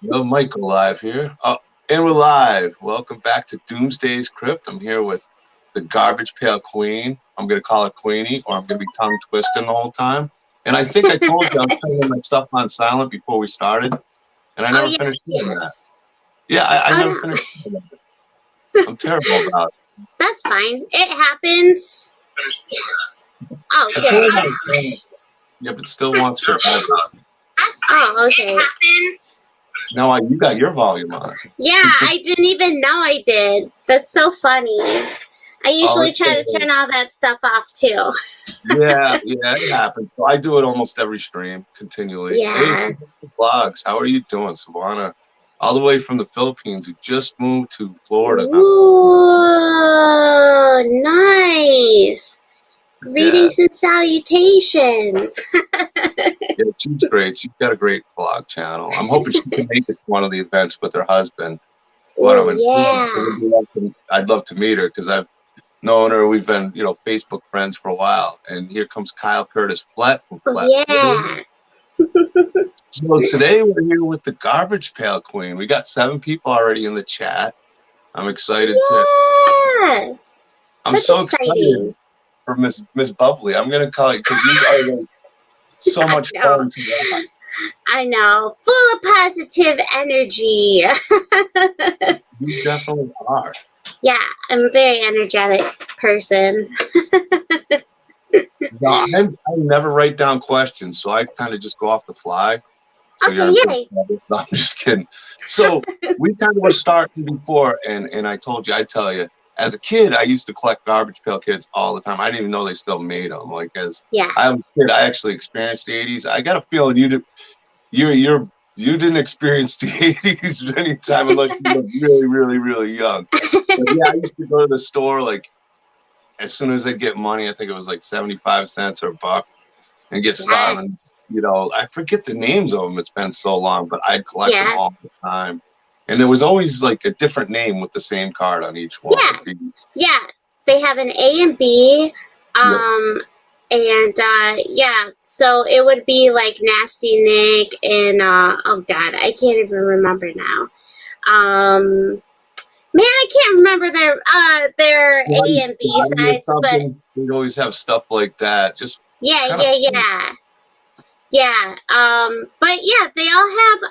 Hello, Michael live here. Oh, and we're live. Welcome back to Doomsday's Krypt. I'm here with the Garbage Pail Queen. I'm going to call her Queenie, or I'm going to be tongue twisting the whole time. And I think I told you I was turning my stuff on silent before we started, and I never finished doing that. Yeah, I never finished doing that. I'm terrible about it. That's fine. It happens. Yes. Oh, good. Yeah, but still wants to. Oh, okay. It happens. No, you got your volume on. Yeah, I didn't even know I did. That's so funny. I usually try to turn all that stuff off too. Yeah, it happens. So I do it almost every stream, continually. Yeah. Hey, vlogs. How are you doing, Savannah? All the way from the Philippines, who just moved to Florida. Ooh, nice. Greetings and salutations. Yeah, she's great. She's got a great vlog channel. I'm hoping she can make it to one of the events with her husband. I'd love to meet her because I've known her. We've been, Facebook friends for a while. And here comes Kyle Curtis Flett from Flett. Yeah. So today we're here with the Garbage Pail Queen. We got 7 people already in the chat. I'm excited to. I'm so excited for Miss Bubbly. I'm gonna call you because you are like so much fun today. I know, full of positive energy. You definitely are. Yeah, I'm a very energetic person. No, I never write down questions, so I kind of just go off the fly. So okay, yay. No, I'm just kidding. So we kind of were starting before, and I told you, I tell you, as a kid, I used to collect Garbage Pail Kids all the time. I didn't even know they still made them. Like I was a kid, I actually experienced the '80s. I got a feeling you didn't experience the '80s anytime unless you were really, really, really young. But yeah, I used to go to the store like as soon as I'd get money. I think it was like 75 cents or $1, and get started. I forget the names of them. It's been so long, but I'd collect them all the time. And there was always like a different name with the same card on each one. Yeah. They have an A and B. And so it would be like Nasty Nick and oh god, I can't even remember now. Man, I can't remember their A and B sides, but we'd always have stuff like that. Just but yeah, they all have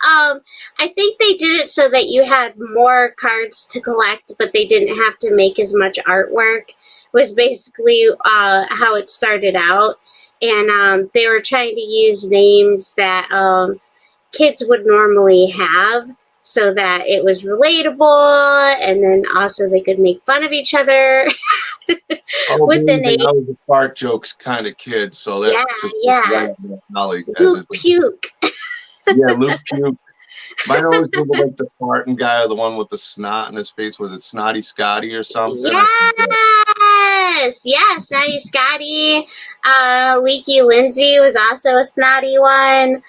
I think they did it so that you had more cards to collect, but they didn't have to make as much artwork, was basically how it started out. And they were trying to use names that kids would normally have so that it was relatable, and then also they could make fun of each other with the name. I was a fart jokes kind of kid, so that Luke Puke. Yeah, Luke Puke. Mine always was like the farting guy, or the one with the snot in his face. Was it Snotty Scotty or something? Yes, Snotty Scotty. Leaky Lindsay was also a snotty one.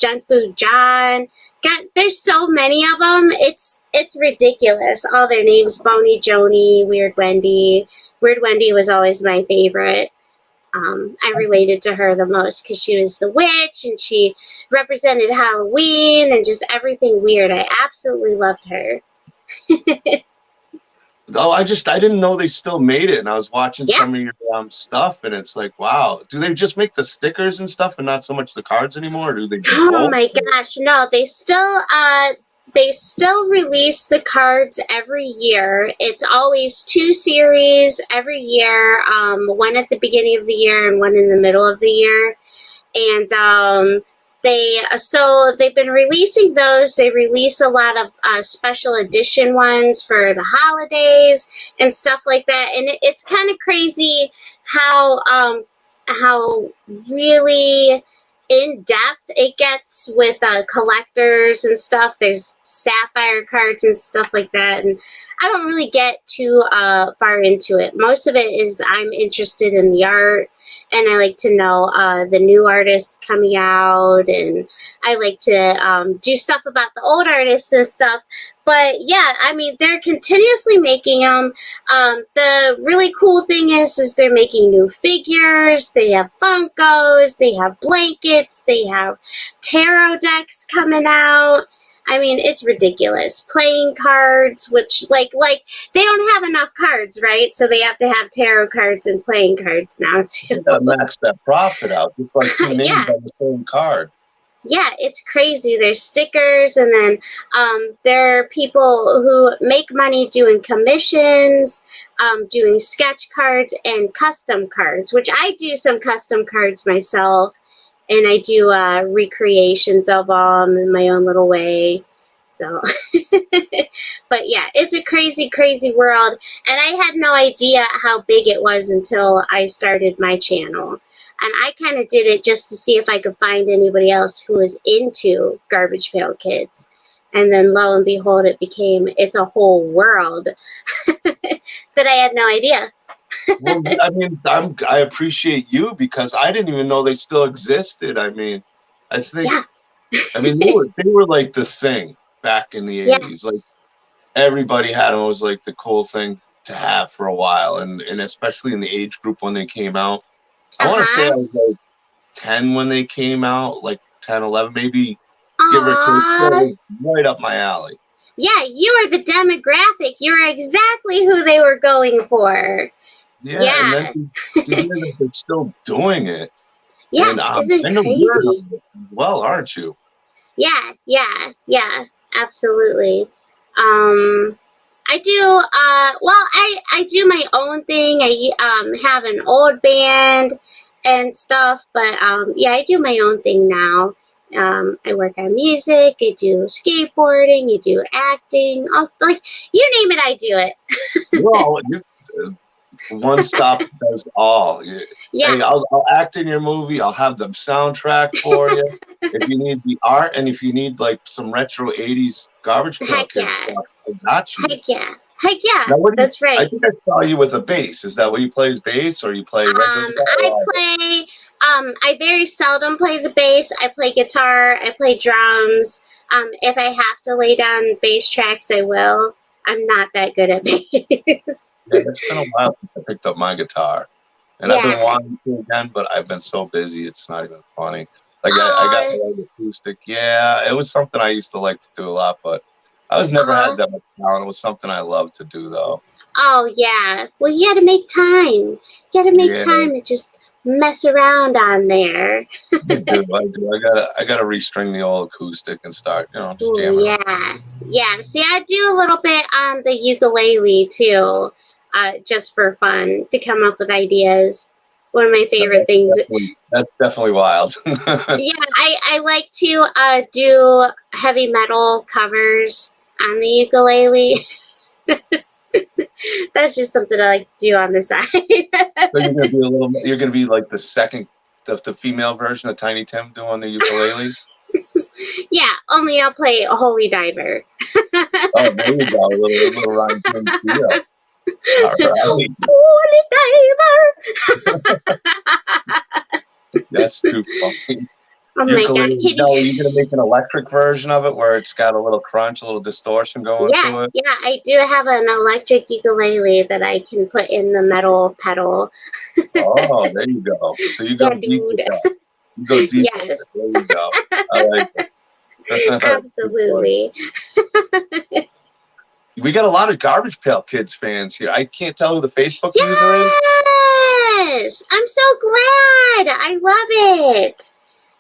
Junk Food John. God, there's so many of them. It's ridiculous. All their names: Boney, Joni, Weird Wendy. Weird Wendy was always my favorite. I related to her the most because she was the witch and she represented Halloween and just everything weird. I absolutely loved her. Oh, I didn't know they still made it, and I was watching some of your stuff, and it's like, wow, do they just make the stickers and stuff and not so much the cards anymore, or do they my gosh, no, they still release the cards every year. It's always 2 series every year, one at the beginning of the year and one in the middle of the year. And they've been releasing those. They release a lot of special edition ones for the holidays and stuff like that. And it's kind of crazy how really in depth it gets with collectors and stuff. There's sapphire cards and stuff like that, and I don't really get too far into it. Most of it is I'm interested in the art and I like to know the new artists coming out, and I like to do stuff about the old artists and stuff. But yeah, I mean, they're continuously making them. The really cool thing is they're making new figures. They have Funkos, they have blankets, they have tarot decks coming out. I mean, it's ridiculous. Playing cards, which like they don't have enough cards, right? So they have to have tarot cards and playing cards now too. You gotta max that profit out. Just like 2 names Yeah. on the same card. Yeah, it's crazy. There's stickers, and then there are people who make money doing commissions, doing sketch cards and custom cards, which I do some custom cards myself, and I do recreations of them in my own little way. So, but yeah, it's a crazy, crazy world, and I had no idea how big it was until I started my channel. And I kind of did it just to see if I could find anybody else who was into Garbage Pail Kids. And then lo and behold, it's a whole world that I had no idea. Well, I mean, I appreciate you because I didn't even know they still existed. I mean, I think, Yeah. I mean, they were like the thing back in the 80s. Yes. Like everybody had them. It was like the cool thing to have for a while. And especially in the age group when they came out. I want to say I was like 10 when they came out, like 10, 11, maybe, give or take, right up my alley. Yeah, you are the demographic. You're exactly who they were going for. Yeah. And then to hear that they're still doing it. Yeah, and, isn't it crazy? Well, aren't you? Yeah, absolutely. I do, I do my own thing. I have an old band and stuff, but yeah, I do my own thing now. I work on music, I do skateboarding, I do acting, like, you name it, I do it. Well, one stop does all. Yeah. Hey, I'll act in your movie. I'll have the soundtrack for you. If you need the art, and if you need like some retro 80s Garbage Pail Kids stuff, I got you. Heck yeah. Now, that's right. I think I saw you with a bass. Is that what you play, is bass, or you play regular guitar? I very seldom play the bass. I play guitar, I play drums. If I have to lay down bass tracks, I will. I'm not that good at bass. Yeah, it's been a while since I picked up my guitar. And I've been wanting to again, but I've been so busy, it's not even funny. Like, I got the old acoustic. Yeah, it was something I used to like to do a lot, but I was never had that much talent. It was something I loved to do, though. Oh, yeah. Well, you got to make time. You got to make time to just mess around on there. I do. I gotta restring the old acoustic and start, just jamming. Yeah. See, I do a little bit on the ukulele too, just for fun, to come up with ideas. One of my favorite things. That's definitely wild. Yeah, I like to do heavy metal covers on the ukulele. That's just something I like to do on the side. So you're gonna be like the female version of Tiny Tim doing the ukulele. Yeah, only I'll play a Holy Diver. Oh, there you go, a little Ryan James deal. Right. Holy Diver. That's too funny. Oh my God! Are you gonna make an electric version of it where it's got a little crunch, a little distortion going to it? Yeah, I do have an electric ukulele that I can put in the metal pedal. Oh, there you go. So you go deep. You go deep. Yes. There you go. I like it. Absolutely. We got a lot of Garbage Pail Kids fans here. I can't tell who the Facebook user is. Yes! I'm so glad. I love it.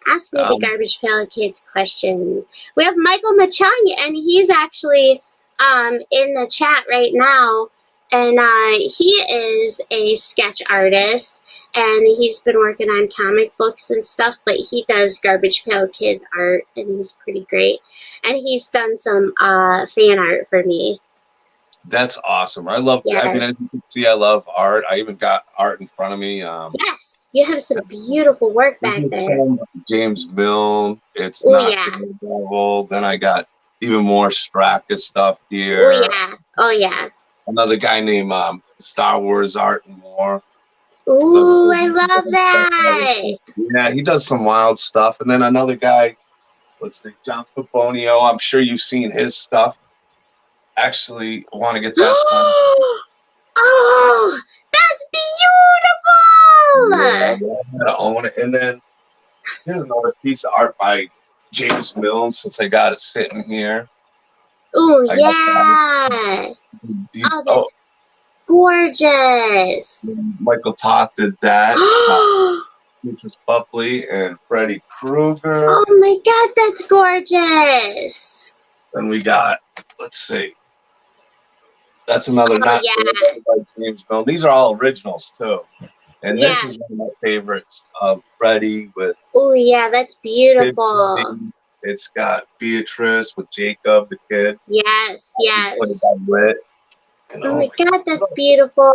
Ask me the Garbage Pail Kids questions. We have Michael Machung, and he's actually in the chat right now. And he is a sketch artist, and he's been working on comic books and stuff, but he does Garbage Pail Kid art, and he's pretty great. And he's done some fan art for me. That's awesome. I love, I mean, as you can see, I love art. I even got art in front of me. Yes, you have some beautiful work back there. James Milne, it's not the devil. Then I got even more Straka stuff here. Oh yeah. Another guy named Star Wars Art and More. Ooh, I love that. Yeah, he does some wild stuff. And then another guy, let's see, John Fabonio. I'm sure you've seen his stuff. Actually, I want to get that signed. Oh, that's beautiful. Yeah, I own it. And then here's another piece of art by James Mills, since I got it sitting here. Oh, yeah. Oh, that's gorgeous. Michael Toth did that. Petrus Buckley and Freddy Krueger. Oh my God, that's gorgeous. Then we got, let's see. That's another by James Mills. These are all originals too. And this is one of my favorites of Freddy with. Oh yeah, that's beautiful. It's got Beatrice with Jacob, the kid. Yes. Oh my God, that's beautiful.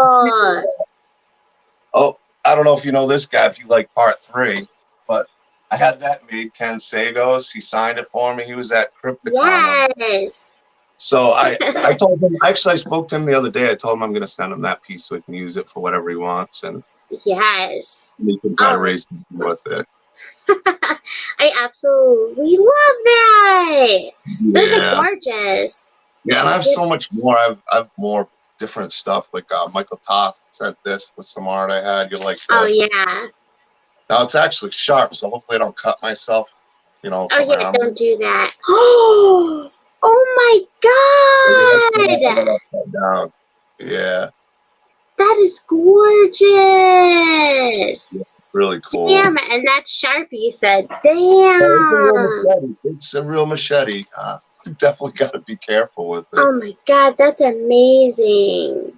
Oh, I don't know if you know this guy, if you like part 3, but I had that made. Ken Sagos, he signed it for me. He was at Krypt. Yes. So I told him, actually I spoke to him the other day. I told him I'm going to send him that piece so he can use it for whatever he wants. And yes. He can kind of race with it. I absolutely love that. Those are gorgeous. Yeah, and I have so much more. I have more different stuff. Like Michael Toth sent this with some art I had. You'll like this. Oh, yeah. Now, it's actually sharp, so hopefully I don't cut myself. You know. Oh, yeah, don't do that. Oh, my God. Yeah. That is gorgeous. Yeah, really cool. Damn, and that's sharp, you said. Damn. It's a real machete. Definitely got to be careful with it. Oh, my God, that's amazing.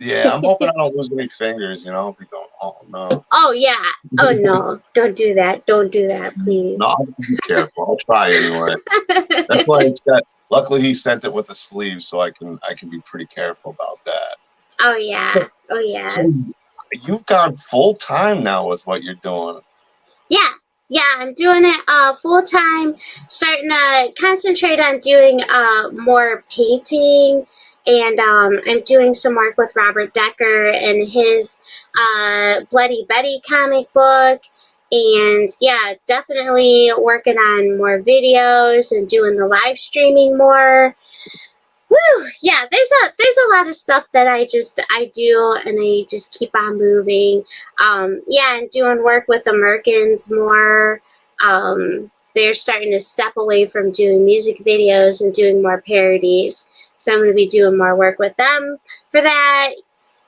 Yeah, I'm hoping I don't lose any fingers, you know. We don't. Oh, no. Oh, yeah. Oh, no. Don't do that. Don't do that, please. No, I'll be careful. I'll try anyway. That's why it's got. Luckily, he sent it with a sleeve, so I can be pretty careful about that. Oh, yeah. Oh, yeah. So you've gone full time now with what you're doing. Yeah. Yeah, I'm doing it full time, starting to concentrate on doing more painting, and I'm doing some work with Robert Decker and his Bloody Betty comic book, and yeah, definitely working on more videos and doing the live streaming more. Woo! Yeah, there's a lot of stuff that I do, and I just keep on moving. Yeah, and doing work with Americans more. They're starting to step away from doing music videos and doing more parodies. So I'm going to be doing more work with them for that.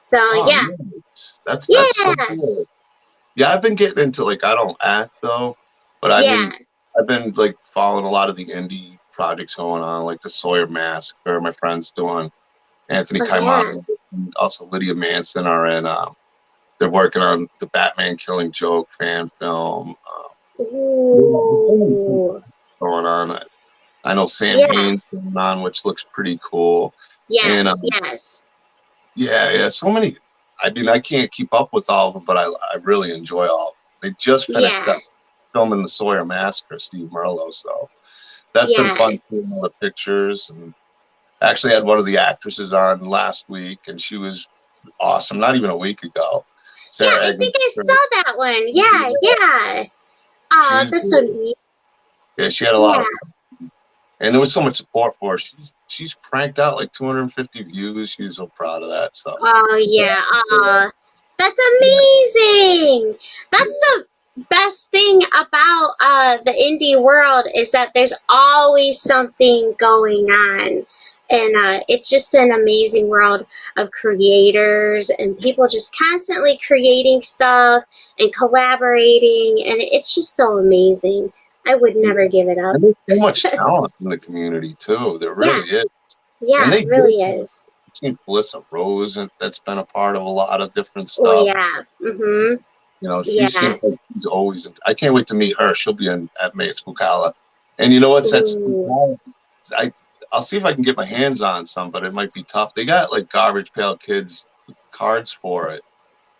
So yeah, nice. That's so cool. Yeah, I've been getting into, like, I don't act though, but I've been like following a lot of the indie projects going on, like the Sawyer Massacre. My friends doing Anthony Caimano, and also Lydia Manson are in. They're working on the Batman Killing Joke fan film. Going on. I know Sam Hain's going on, which looks pretty cool. Yes, and, yes. Yeah. So many. I mean, I can't keep up with all of them, but I really enjoy all of them. They just finished up filming the Sawyer Massacre, Steve Merlo, so that's been fun seeing all the pictures. And actually had one of the actresses on last week, and she was awesome. Not even a week ago. Sarah I think I saw that one. Yeah. Oh, that's so neat. Yeah, she had a lot of fun. And there was so much support for her. She's cranked out like 250 views. She's so proud of that. So. Oh yeah. That's amazing. That's the best thing about the indie world is that there's always something going on. And it's just an amazing world of creators and people just constantly creating stuff and collaborating. And it's just so amazing. I would never give it up. And there's so much talent in the community, too. There really is. Yeah, it really is. I've seen Melissa Rose, and that's been a part of a lot of different stuff. Oh, yeah. Mm-hmm. You know, she seems like she's always. I can't wait to meet her. She'll be at May at Spookala. And you know what's at Spookala? I'll see if I can get my hands on some, but it might be tough. They got like Garbage Pail Kids cards for it,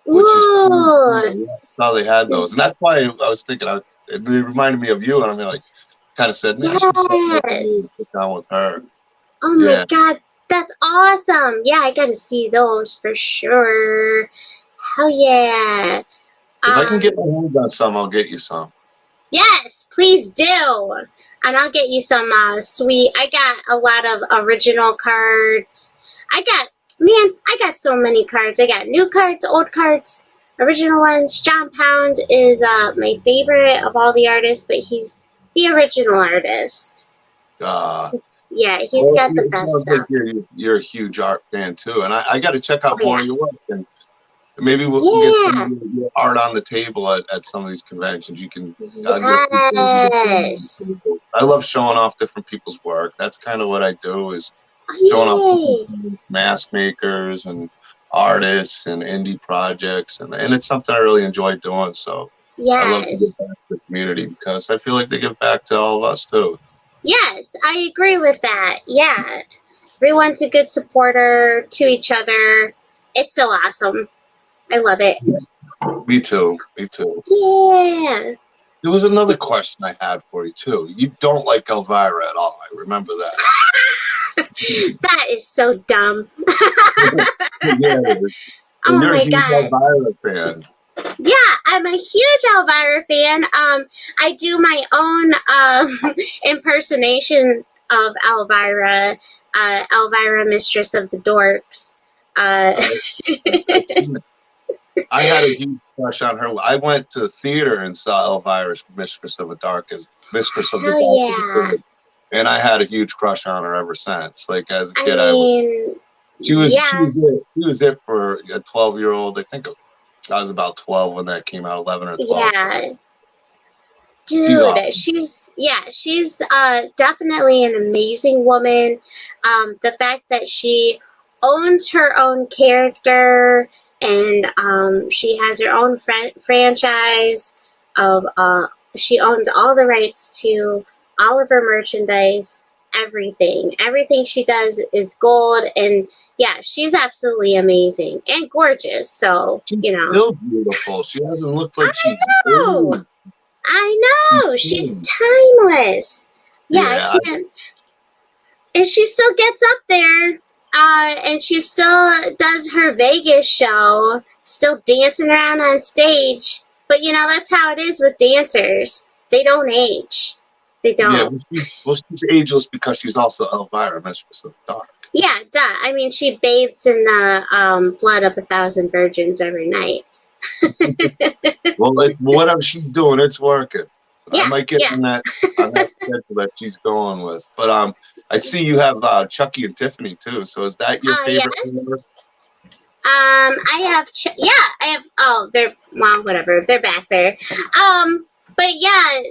which is cool. How they had those, and that's why I was thinking. It reminded me of you, and I'm like, kind of said, man, I should sit down with her. Oh my God, that's awesome! Yeah, I got to see those for sure. Hell yeah. If I can get my hands on some, I'll get you some. Yes, please do. And I'll get you some sweet. I got a lot of original cards. I got so many cards. I got new cards, old cards, original ones. John Pound is my favorite of all the artists, but he's the original artist. Yeah, he's got the best sounds stuff. Like you're a huge art fan too, and I got to check out more of your work, and maybe we'll get some of your art on the table at some of these conventions. You can. Yes. I love showing off different people's work. That's kind of what I do, is showing off mask makers and artists and indie projects, and it's something I really enjoy doing. So I love to give back to the community because I feel like they give back to all of us too. Yes, I agree with that. Yeah. Everyone's a good supporter to each other. It's so awesome. I love it. Me too. Me too. Yeah. There was another question I had for you too. You don't like Elvira at all. I remember that. That is so dumb. Yeah, oh my God. Elvira fan. Yeah, I'm a huge Elvira fan. I do my own impersonation of Elvira, Elvira, Mistress of the Dorks. I had a huge crush on her. I went to the theater and saw Elvira's Mistress of the Dark as Mistress of the Dark. And I had a huge crush on her ever since. Like as a kid, she was it for a 12-year-old. I think I was about 12 when that came out, 11 or 12. Yeah. Dude, she's definitely an amazing woman. The fact that she owns her own character and she has her own franchise of she owns all the rights to all of her merchandise, everything she does is gold, and yeah, she's absolutely amazing and gorgeous. So she's still beautiful. She hasn't looked like she's old. I know. She's timeless. Yeah, I can't. And she still gets up there, and she still does her Vegas show, still dancing around on stage. But that's how it is with dancers. They don't age. They don't. Yeah, she's ageless because she's also Elvira, Mistress of the Dark. Yeah, duh. I mean, she bathes in the blood of 1,000 virgins every night. Well, whatever she's doing, it's working. Yeah, I might get on that schedule that she's going with. But I see you have Chucky and Tiffany too. So is that your favorite? Yes. I have. I have. Oh, whatever. They're back there. But yeah.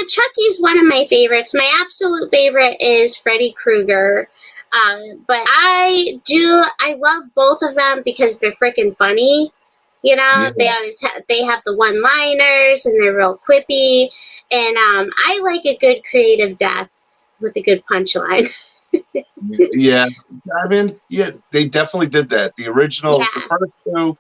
Chucky's one of my favorites. My absolute favorite is Freddy Krueger. But I love both of them because they're freaking funny. They always they have the one-liners and they're real quippy. And I like a good creative death with a good punchline. Yeah, I mean, they definitely did that. The original, the first two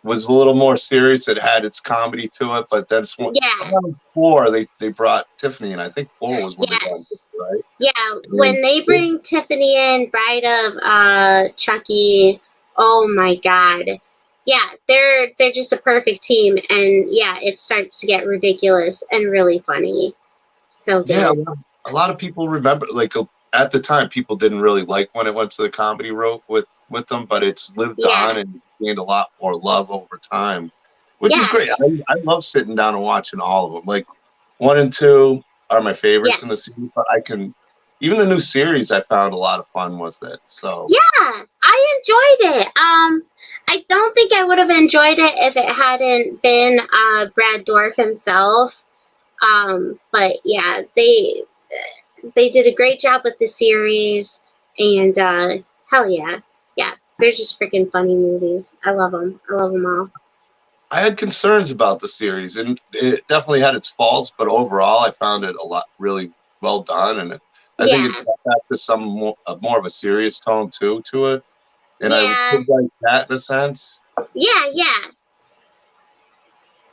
was a little more serious. It had its comedy to it, but that's around 4 they brought Tiffany in. I think 4 was when they got it, right? Yeah, when they bring Tiffany in, bride of Chucky, oh my God. Yeah, they're just a perfect team, and yeah, it starts to get ridiculous and really funny. So good. Yeah, a lot of people remember, like at the time, people didn't really like when it went to the comedy route with them, but it's lived on and gained a lot more love over time, which is great. I love sitting down and watching all of them. Like 1 and 2 are my favorites in the series, but even the new series, I found a lot of fun with it. So yeah, I enjoyed it. I don't think I would have enjoyed it if it hadn't been Brad Dourif himself. But yeah, they did a great job with the series, and hell yeah, they're just freaking funny movies. I love them. I love them all. I had concerns about the series, and it definitely had its faults, but overall, I found it really well done, and I think it got back to some more of a serious tone too to it. And I would like that in a sense. Yeah.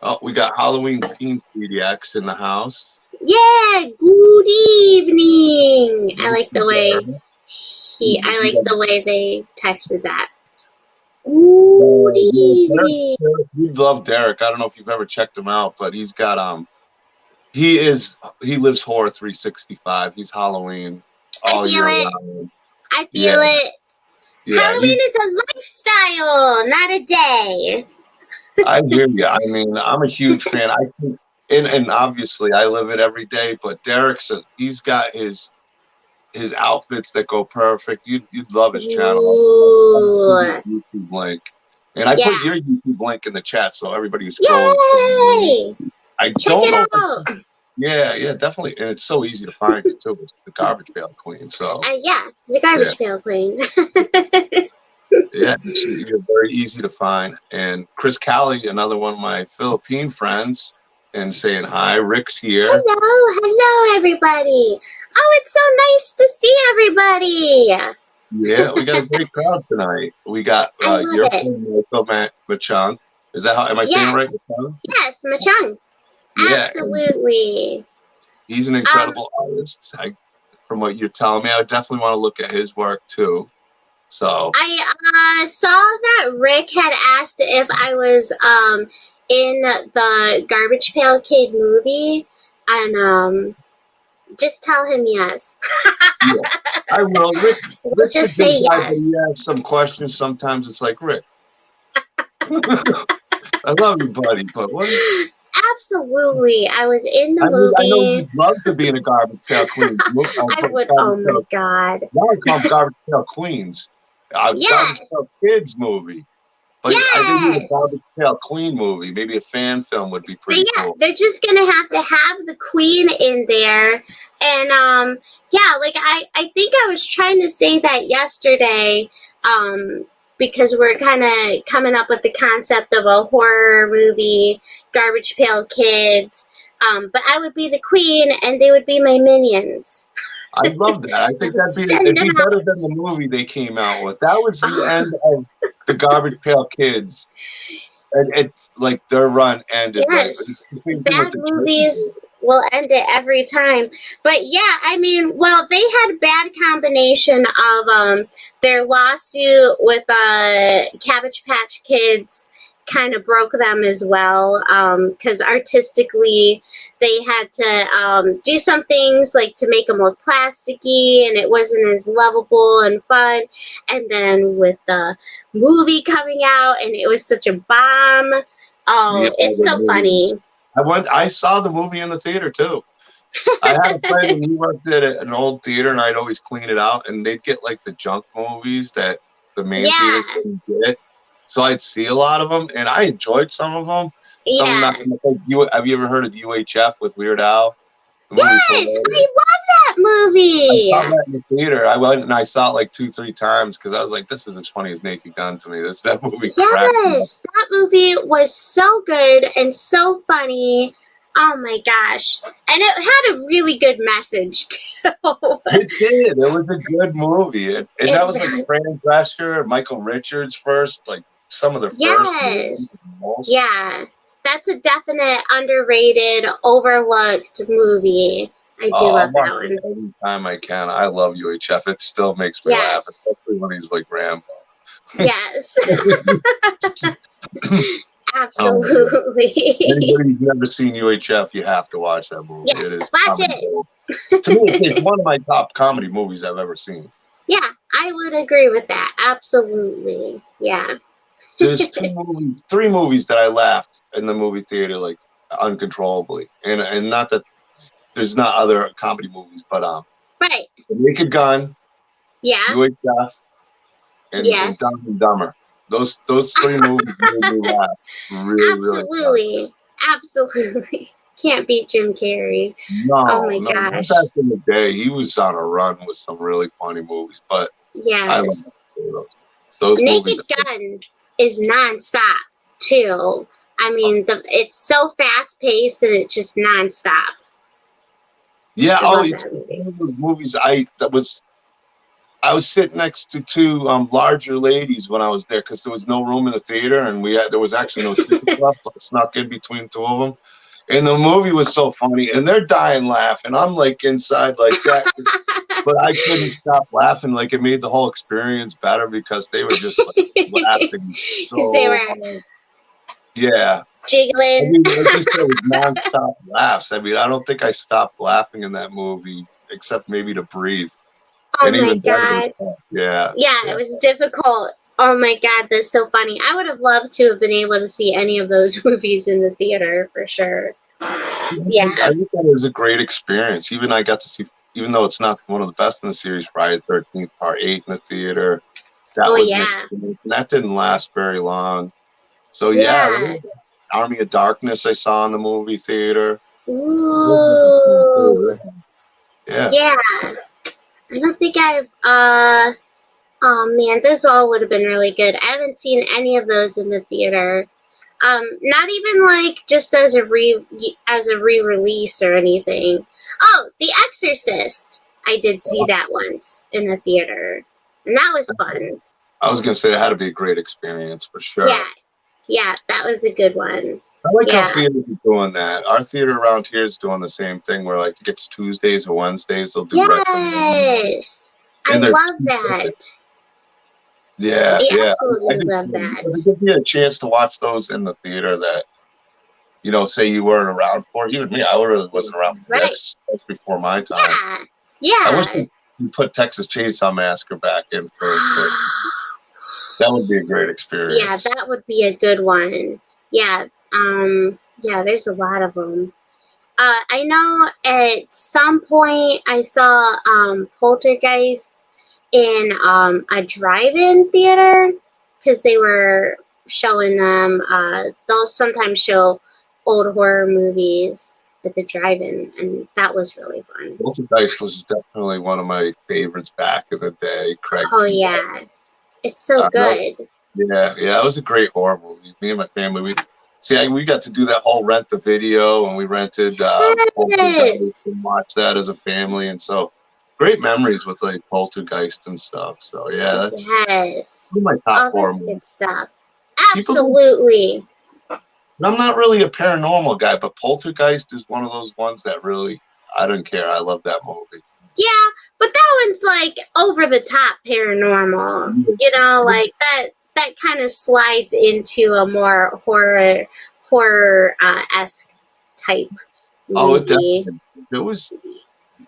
Oh, we got Halloween Fiend 3DX in the house. Yeah, good evening. I like the way they texted that. Good evening. You'd love Derek. I don't know if you've ever checked him out, but he's got he lives horror 365. He's Halloween all year round. I feel it. Yeah, Halloween is a lifestyle, not a day. I hear you. I mean, I'm a huge fan. And obviously I live it every day, but he's got his outfits that go perfect. You'd love his channel. YouTube link. And I put your YouTube link in the chat so everybody who's scrolling. Check it out. Yeah, definitely. And it's so easy to find it too. It's the Garbage Pail Queen. So it's the Garbage Pail Queen. Yeah, you're very easy to find. And Chris Callie, another one of my Philippine friends, and saying hi. Rick's here. Hello, everybody. Oh, it's so nice to see everybody. Yeah, we got a great crowd tonight. We got your friend Michael Machung. Is that how? Am I saying it right? Machung? Yes, Machung. Absolutely. He's an incredible artist. From what you're telling me, I would definitely want to look at his work too. So I saw that Rick had asked if I was in the Garbage Pail Kid movie, and just tell him yes. I will. Rick's just say yes. He asks some questions. Sometimes it's like, Rick, I love you, buddy, but what? Absolutely. I was in the movie. I know you'd love to be in a Garbage Pail Queen. I would. Oh my God. Now I call them Garbage Pail Queens. Garbage Pail Kids movie. But I think a Garbage Pail Queen movie, maybe a fan film would be pretty cool. They're just gonna have to have the Queen in there, and I think I was trying to say that yesterday, because we're kind of coming up with the concept of a horror movie, Garbage Pail Kids, but I would be the Queen, and they would be my minions. I love that. I think it'd be better than the movie they came out with. That was the end of the Garbage Pail Kids. And it's like their run ended. Yes. Bad movies will end it every time. But I mean, they had a bad combination of their lawsuit with Cabbage Patch Kids kind of broke them as well, because artistically they had to do some things like to make them look plasticky, and it wasn't as lovable and fun. And then with the movie coming out, and it was such a bomb. It's so funny. I saw the movie in the theater too. I had a friend and he worked at an old theater, and I'd always clean it out, and they'd get like the junk movies that the main theater didn't get. So I'd see a lot of them, and I enjoyed some of them. Have you ever heard of UHF with Weird Al? Yes, I love that movie. I saw that in the theater. I went and I saw it like 2-3 times because I was like, "This is as funny as Naked Gun to me." That movie. Yes, that movie was so good and so funny. Oh my gosh, and it had a really good message too. It did. It was a good movie, and that was like Fran Drescher, Michael Richards first, like some of their first movies. Yeah. That's a definite underrated, overlooked movie. I do love that one. Anytime I can. I love UHF. It still makes me laugh, especially when he's like Rambo. Yes. Absolutely. Anybody who's never seen UHF, you have to watch that movie. Yes, it is watch it. To me, it's one of my top comedy movies I've ever seen. Yeah, I would agree with that. Absolutely. Yeah. There's 3 movies that I laughed in the movie theater like uncontrollably, and not that there's not other comedy movies, but The Naked Gun, UHF, and Dumb and Dumber. Those 3 movies made me laugh. Really, absolutely. Can't beat Jim Carrey. No, oh my gosh. Back in the day, he was on a run with some really funny movies, but I love those Naked Gun is nonstop too. I mean, it's so fast paced and it's just nonstop. Yeah. It's one of those movies. I was sitting next to 2 larger ladies when I was there because there was no room in the theater, and there was actually no tickets left. So I snuck in between 2 of them, and the movie was so funny, and they're dying laughing. I'm like inside like that. But I couldn't stop laughing. Like, it made the whole experience better because they were just like laughing so they were hard. Yeah. jiggling. I mean, like you said, it was nonstop laughs. I mean, I don't think I stopped laughing in that movie except maybe to breathe. Oh And my even God. yeah. Yeah, it was difficult. Oh my God, that's so funny. I would have loved to have been able to see any of those movies in the theater for sure. Yeah. I think that was a great experience. Even I got to see, even though it's not one of the best in the series, Friday the 13th, Part 8 in the theater. That was an experience. And that didn't last very long. So, yeah, Army of Darkness I saw in the movie theater. Ooh. Yeah. Yeah. I don't think I've, oh man, those all would have been really good. I haven't seen any of those in the theater. Not even like just as a re-release or anything. Oh, The Exorcist. I did see that once in the theater, and that was fun. I was gonna say it had to be a great experience for sure. Yeah, that was a good one. I like how theaters are doing that. Our theater around here is doing the same thing where like it gets Tuesdays or Wednesdays they'll do Yes, I love that. Yeah, I absolutely love that. It gives me a chance to watch those in the theater that, you know, say you weren't around for. Even me, I really wasn't around for that before my time. Yeah. I wish you put Texas Chainsaw Massacre back in for that would be a great experience. Yeah, that would be a good one. Yeah, there's a lot of them. I know at some point I saw Poltergeist in a drive-in theater because they were showing them. They'll sometimes show old horror movies at the drive-in, and that was really fun. Poltergeist was definitely one of my favorites back in the day. Craig. Oh yeah, it's so good. Yeah, it was a great horror movie. Me and my family, we got to do that whole rent the video, and we rented Poltergeist and watch that as a family, and so great memories with like Poltergeist and stuff. So yeah, that's one of my top horror movies. Good stuff. Absolutely. I'm not really a paranormal guy, but Poltergeist is one of those ones that really I don't care. I love that movie. Yeah, but that one's like over the top paranormal. You know, like that kind of slides into a more horror-esque type movie. Oh, it was.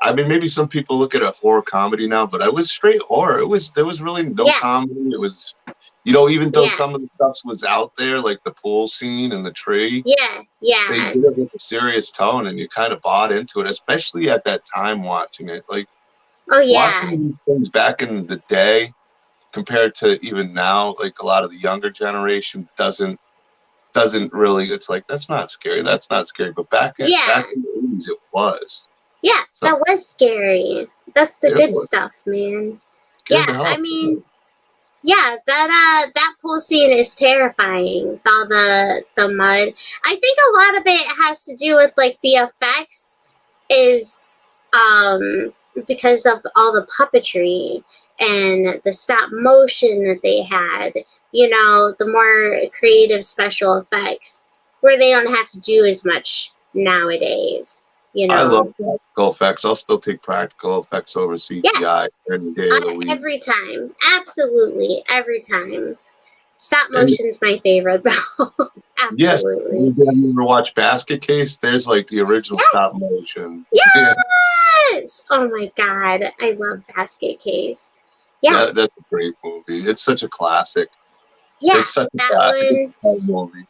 I mean, maybe some people look at a horror comedy now, but it was straight horror. There was really no comedy. It was, you know, even though some of the stuff was out there, like the pool scene and the tree. Yeah. They did it with a serious tone, and you kind of bought into it, especially at that time watching it. Like, watching these things back in the day compared to even now, like a lot of the younger generation doesn't really. It's like that's not scary. But back in the 80s, it was. Yeah, so, that was scary. That's the good stuff, man. I mean, that pool scene is terrifying. All the mud. I think a lot of it has to do with like the effects is because of all the puppetry and the stop motion that they had. You know, the more creative special effects where they don't have to do as much nowadays. You know, I love practical effects. I'll still take practical effects over CGI any day of the week. Every time. Absolutely. Every time. Stop motion's my favorite, though. Absolutely. Yes. Have you ever watched Basket Case? There's like the original stop motion. Yes! Oh my God. I love Basket Case. Yeah. That's a great movie. It's such a classic. Yeah. It's such a classic movie.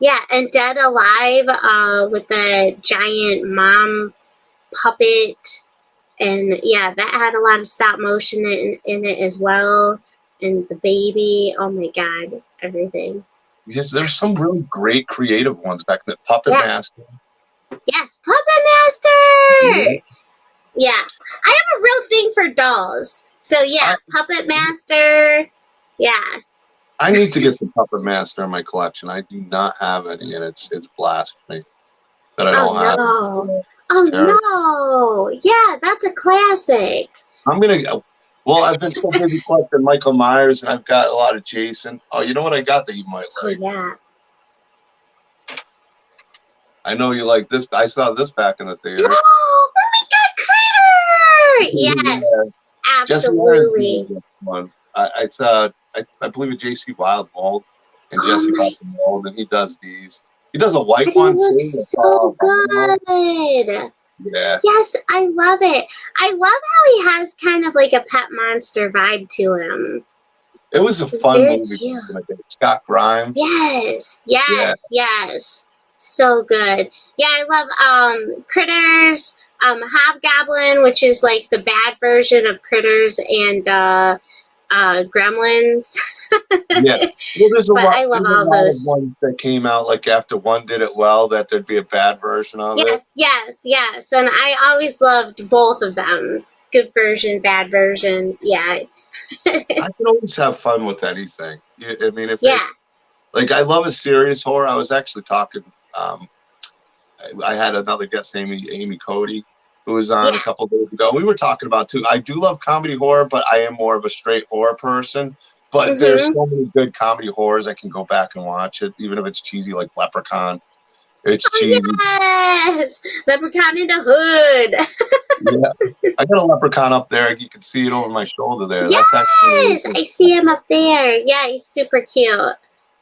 Yeah, and Dead Alive with the giant mom puppet. And that had a lot of stop motion in it as well. And the baby. Oh my God, everything. Yes, there's some really great creative ones back in the Puppet Master. Yes, Puppet Master! Yeah. I have a real thing for dolls. So Puppet Master. Yeah. I need to get some Puppet Master in my collection. I do not have any, and it's blasphemy that I don't have. No! Yeah, that's a classic. I've been so busy collecting Michael Myers, and I've got a lot of Jason. Oh, you know what I got that you might like? Yeah. I know you like this. I saw this back in the theater. Oh my God, Yes, Jesse absolutely. one. I believe it's J.C. Wild Mold and Oh Jesse my! Buck Mold, and he does these. He does a white But he one looks too. so good. Yeah. Yes, I love it. I love how he has kind of like a pet monster vibe to him. It was a It's fun very movie. cute. Scott Grimes. Yes, Yeah. yes, yes. So good. Yeah, I love Critters, Hobgoblin, which is like the bad version of Critters and Gremlins. Yeah. Well, But I love all lot of those. ones that came out like after one did it well, that there'd be a bad version of it. Yes. And I always loved both of them. Good version, bad version. Yeah. I can always have fun with anything. I mean, Yeah. like I love a serious horror. I was actually talking. I had another guest, Amy Cody, who was on a couple of days ago. We were talking about too. I do love comedy horror, but I am more of a straight horror person. But there's so many good comedy horrors I can go back and watch it, even if it's cheesy, like Leprechaun. It's cheesy. Yes, Leprechaun in the Hood. Yeah, I got a Leprechaun up there. You can see it over my shoulder there. Yes, That's actually I see him up there. Yeah, he's super cute.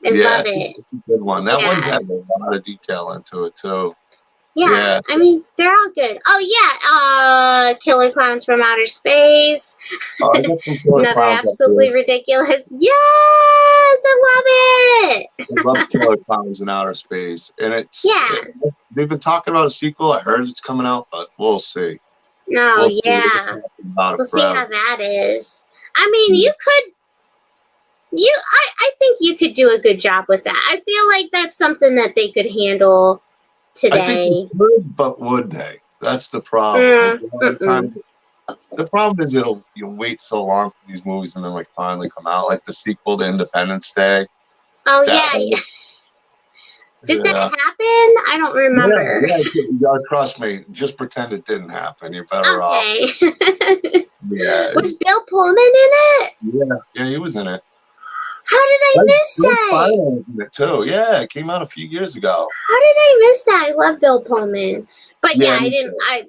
I love it. It's a good one. That one's had a lot of detail into it too. Yeah, I mean, they're all good. Oh, yeah, Killer Clowns from Outer Space. I got some Killer Another Clowns absolutely ridiculous. Yes, I love it. I love Killer Clowns in Outer Space. And they've been talking about a sequel. I heard it's coming out, but we'll see. No, We'll see how that is. I mean, I think you could do a good job with that. I feel like that's something that they could handle today. I think they could, but would they? That's the problem. The problem is you'll wait so long for these movies and then like finally come out, like the sequel to Independence Day. Oh yeah. Did that happen? I don't remember. Yeah, trust me. Just pretend it didn't happen. You're better off. Yeah. Was Bill Pullman in it? Yeah, he was in it. How did I miss that? In it too. Yeah, it came out a few years ago. How did I miss that? I love Bill Pullman, but I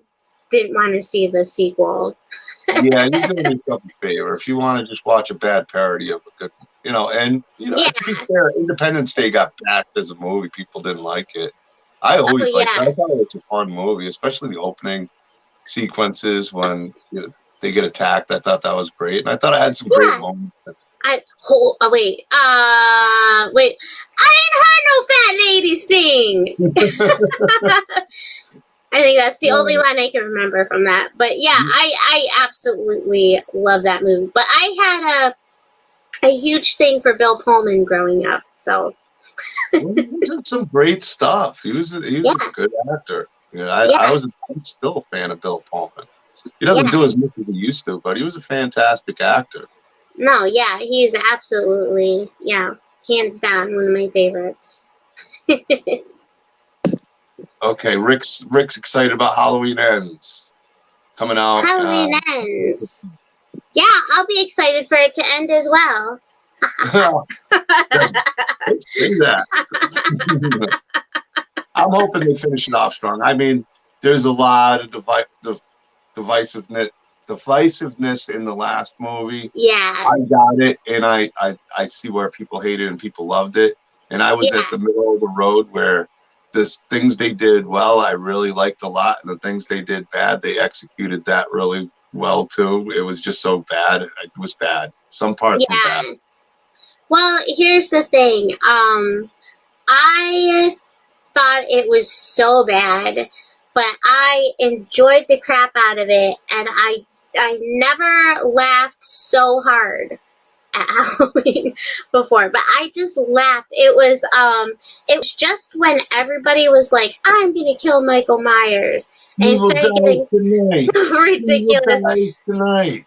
didn't want to see the sequel. Yeah, you're doing yourself a favor if you want to just watch a bad parody of a good, to be fair, Independence Day got bashed as a movie. People didn't like it. I always liked it. I thought it was a fun movie, especially the opening sequences when they get attacked. I thought that was great, and I thought I had some great moments. Wait. I ain't heard no fat lady sing. I think that's the only line I can remember from that. But yeah, I absolutely love that movie. But I had a huge thing for Bill Pullman growing up. So he was in some great stuff. He was a good actor. I'm still a fan of Bill Pullman. He doesn't do as much as he used to, but he was a fantastic actor. No, yeah, he is absolutely, hands down one of my favorites. Okay, Rick's excited about Halloween Ends coming out. Halloween Ends. Yeah, I'll be excited for it to end as well. Say that. I'm hoping they finish it off strong. I mean, there's a lot of divisiveness in the last movie. Yeah. I got it, and I see where people hated it and people loved it. And I was at the middle of the road where the things they did well, I really liked a lot, and the things they did bad, they executed that really well too. It was just so bad. It was bad. Some parts were bad. Well, here's the thing. I thought it was so bad, but I enjoyed the crap out of it, and I never laughed so hard at Halloween before, but I just laughed. It was just when everybody was like, I'm gonna kill Michael Myers, and it started getting so ridiculous. Tonight.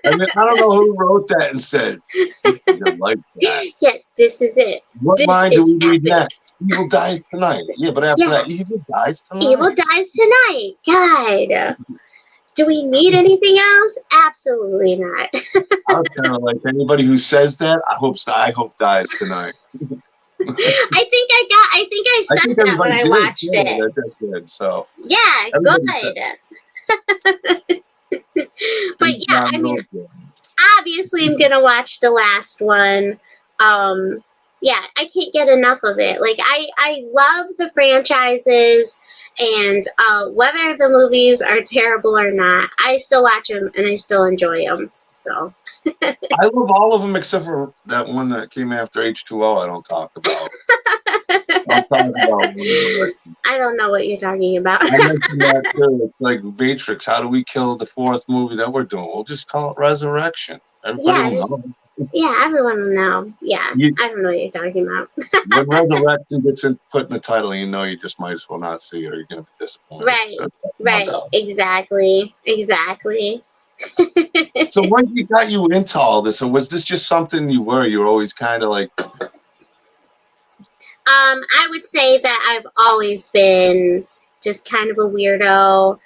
I mean, I don't know who wrote that and said, like that. Yes, this is it. What line do we read next? Evil dies tonight. Yeah, but after that, evil dies tonight. Evil dies tonight. God. Do we need anything else? Absolutely not. I was kind of like, anybody who says that, I hope dies tonight. I think I said that when I watched it. That's good. So yeah, good. I mean, obviously I'm gonna watch the last one. Yeah, I can't get enough of it. Like I love the franchises, and whether the movies are terrible or not, I still watch them and I still enjoy them. So I love all of them except for that one that came after H2O. I don't talk about. I'm talking about. I don't know what you're talking about. I mentioned that too. It's like Matrix. How do we kill the fourth movie that we're doing? We'll just call it Resurrection. Everybody will know. Yeah, everyone will know. Yeah, I don't know what you're talking about. When Resurrection gets put in the title, you know you just might as well not see it or you're going to be disappointed. Right, exactly. So what got you into all this? Or was this just something you were always kind of like... I would say that I've always been just kind of a weirdo.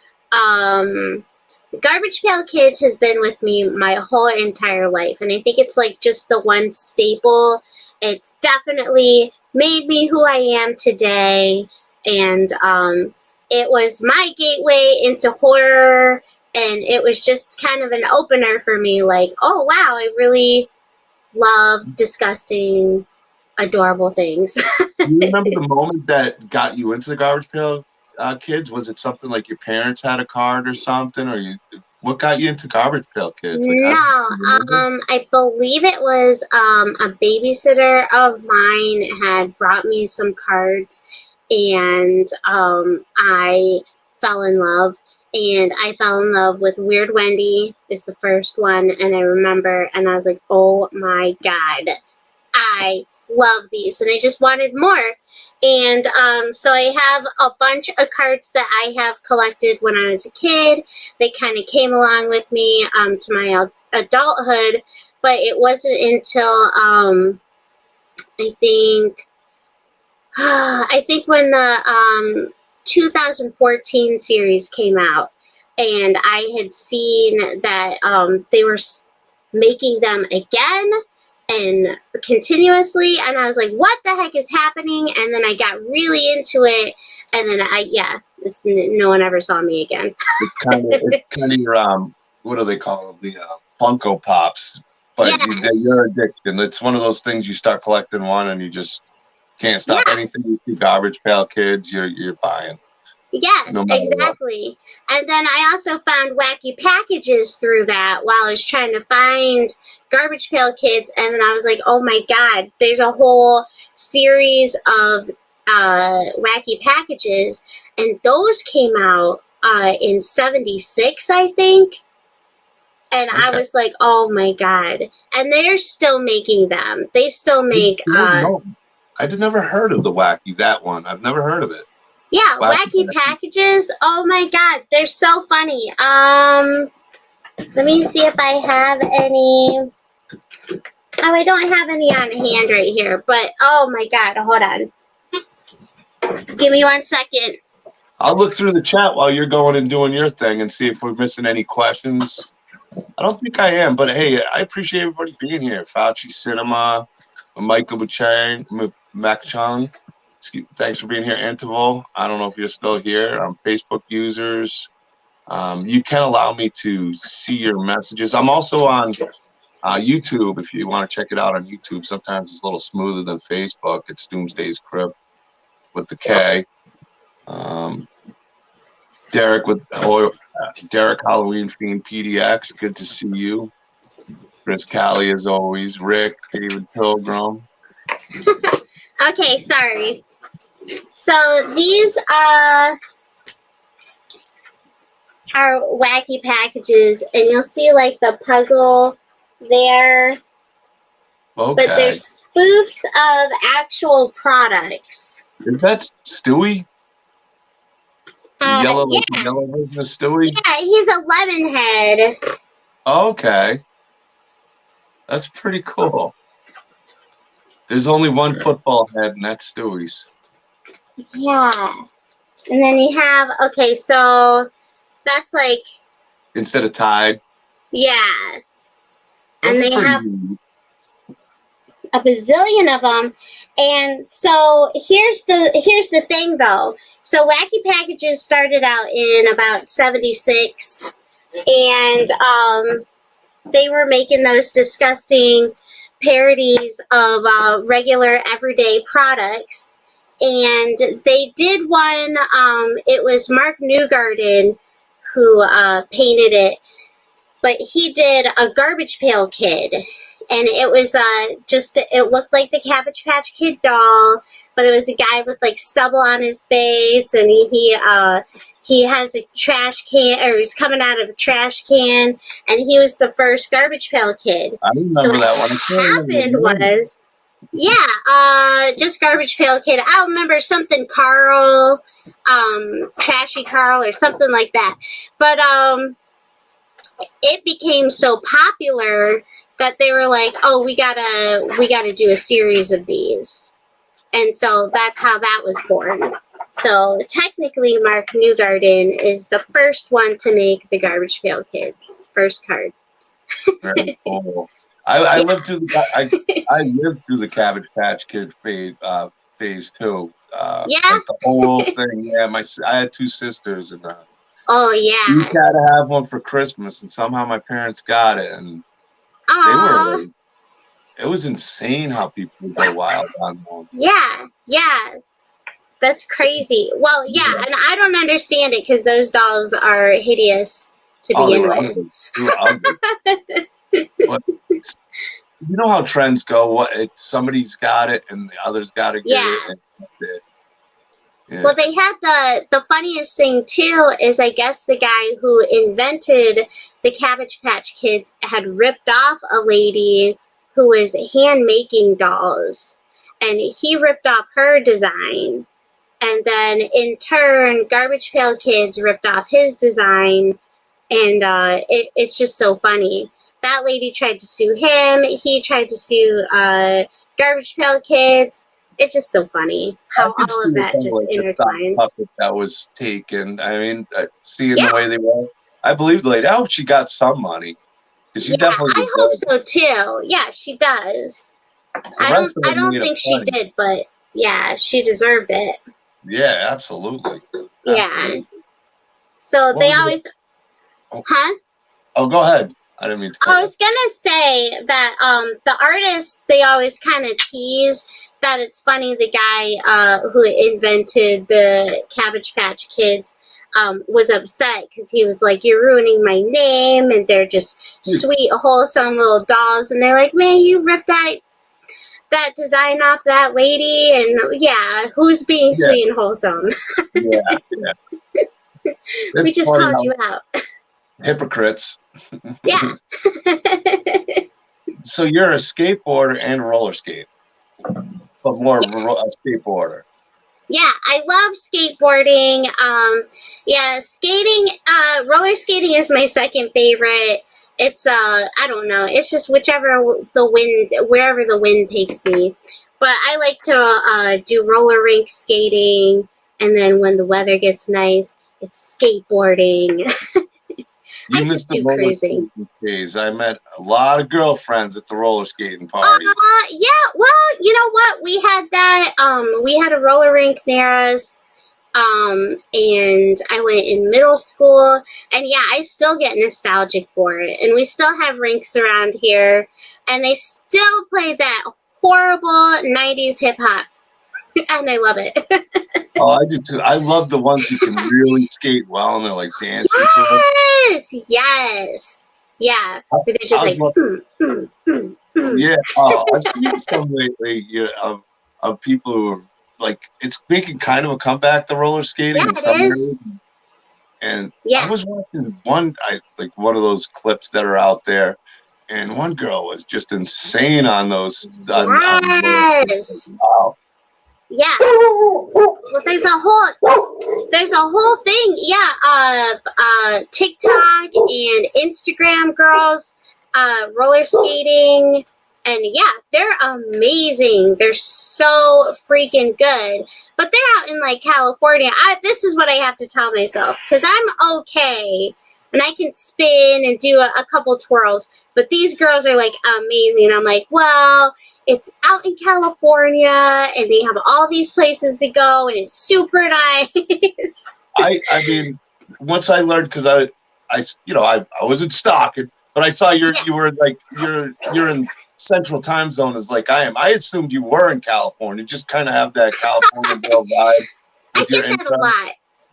Garbage Pail Kids has been with me my whole entire life, and I think it's like just the one staple. It's definitely made me who I am today, and it was my gateway into horror, and it was just kind of an opener for me, like, oh wow, I really love disgusting, adorable things. Do you remember the moment that got you into the Garbage Pail Kids? Was it something like your parents had a card or something, or what got you into Garbage Pail Kids? Like, no, I believe it was a babysitter of mine had brought me some cards, and I fell in love. And I fell in love with Weird Wendy is the first one, and I remember, and I was like, oh my God, I love these, and I just wanted more. And so I have a bunch of cards that I have collected when I was a kid. They kind of came along with me to my adulthood, but it wasn't until I think when the 2014 series came out, and I had seen that they were making them again and continuously, and I was like, what the heck is happening? And then I got really into it, and then no one ever saw me again. It's kind of your what do they call them, the Funko Pops, but yes. Your addiction. It's one of those things, you start collecting one and you just can't stop. Anything you see Garbage Pail Kids, you're buying. Yes, exactly. What. And then I also found wacky packages through that while I was trying to find Garbage Pail Kids, and then I was like, oh my God, there's a whole series of wacky packages, and those came out in 76, I think. And I was like, oh my God. And they're still making them. They still make... I had never heard of that one. I've never heard of it. Yeah, wacky packages. Oh my God, they're so funny. Let me see if I have any. Oh, I don't have any on hand right here, but oh my God, hold on. Give me 1 second. I'll look through the chat while you're going and doing your thing and see if we're missing any questions. I don't think I am, but hey, I appreciate everybody being here. Fauci Cinema, Michael Buchang, Mac Chung. Thanks for being here, Antival. I don't know if you're still here. Facebook users. You can allow me to see your messages. I'm also on YouTube if you want to check it out on YouTube. Sometimes it's a little smoother than Facebook. It's Doomsday's Krypt with the K. Derek Derek Halloween Fiend PDX. Good to see you. Chris Callie as always. Rick, David Pilgrim. Okay, sorry. So these are wacky packages, and you'll see like the puzzle there. Okay. But they're spoofs of actual products. Is that Stewie? Yellow version of Stewie? Yeah, he's a lemon head. Okay. That's pretty cool. There's only one football head, and that's Stewie's. Yeah. And then you have, okay, so that's like... Instead of Tide? Yeah. Those and they have a bazillion of them. And so here's the thing, though. So Wacky Packages started out in about 76. And they were making those disgusting parodies of regular everyday products. And they did one, it was Mark Newgarden who painted it, but he did a Garbage Pail Kid. And it was it looked like the Cabbage Patch Kid doll, but it was a guy with like stubble on his face, and he has a trash can, or he's coming out of a trash can, and he was the first Garbage Pail Kid. I remember that one. What happened was, just Garbage Pail Kid. I remember something Carl, Trashy Carl, or something like that. But it became so popular that they were like, oh, we gotta do a series of these. And so that's how that was born. So technically Mark Newgarden is the first one to make the Garbage Pail Kid. First card. Very cool. I lived through the Cabbage Patch Kid phase too. Like the whole thing. Yeah, I had two sisters, and oh yeah, you gotta have one for Christmas, and somehow my parents got it, and they were like, it was insane how people would go wild on them. Yeah, that's crazy. Well, yeah, and I don't understand it because those dolls are hideous to begin with. They were ugly. But you know how trends go. Somebody's got it, and the others got to get it. And that's it. Yeah. Well, they had the funniest thing too is I guess the guy who invented the Cabbage Patch Kids had ripped off a lady who was hand making dolls, and he ripped off her design, and then in turn Garbage Pail Kids ripped off his design, and it's just so funny. That lady tried to sue him. He tried to sue Garbage Pail Kids. It's just so funny how all of that just intertwines. That was taken. I mean, seeing the way they were, I believe the lady. I hope she got some money, because she definitely. I hope so too. Yeah, she does. I don't think she did, but yeah, she deserved it. Yeah, absolutely. Yeah. So they always, huh? Oh, go ahead. I didn't mean to. I was gonna say that the artists, they always kind of tease that it's funny the guy who invented the Cabbage Patch Kids was upset because he was like, you're ruining my name, and they're just sweet, wholesome little dolls, and they're like, man, you ripped that design off that lady, and who's being sweet and wholesome? We just called you out. Hypocrites. Yeah. So you're a skateboarder and roller skate, but more of a skateboarder. Yeah, I love skateboarding. Skating, roller skating is my second favorite. It's I don't know. It's just wherever the wind takes me. But I like to do roller rink skating, and then when the weather gets nice, it's skateboarding. You missed the roller skating days. I met a lot of girlfriends at the roller skating parties. Well, you know what? We had that. We had a roller rink near us. And I went in middle school, and I still get nostalgic for it. And we still have rinks around here, and they still play that horrible 90s hip hop. And I love it. Oh, I do too. I love the ones who can really skate well, and they're like dancing. Yes. Yeah. They're just Yeah. Oh, I've seen some lately of people who are like, it's making kind of a comeback to roller skating in some areas. And I was watching one of those clips that are out there, and one girl was just insane on those. Yes. Wow. Yeah. Well, there's a whole thing. Yeah. TikTok and Instagram girls, roller skating, and they're amazing. They're so freaking good. But they're out in like California. This is what I have to tell myself, because I'm okay and I can spin and do a couple twirls. But these girls are like amazing. I'm like, well, it's out in California, and they have all these places to go, and it's super nice. I mean, once I learned, because I wasn't stalking, but But I saw you were like you're in Central Time Zone as like I am. I assumed you were in California. Just kind of have that California girl vibe. I get that a lot.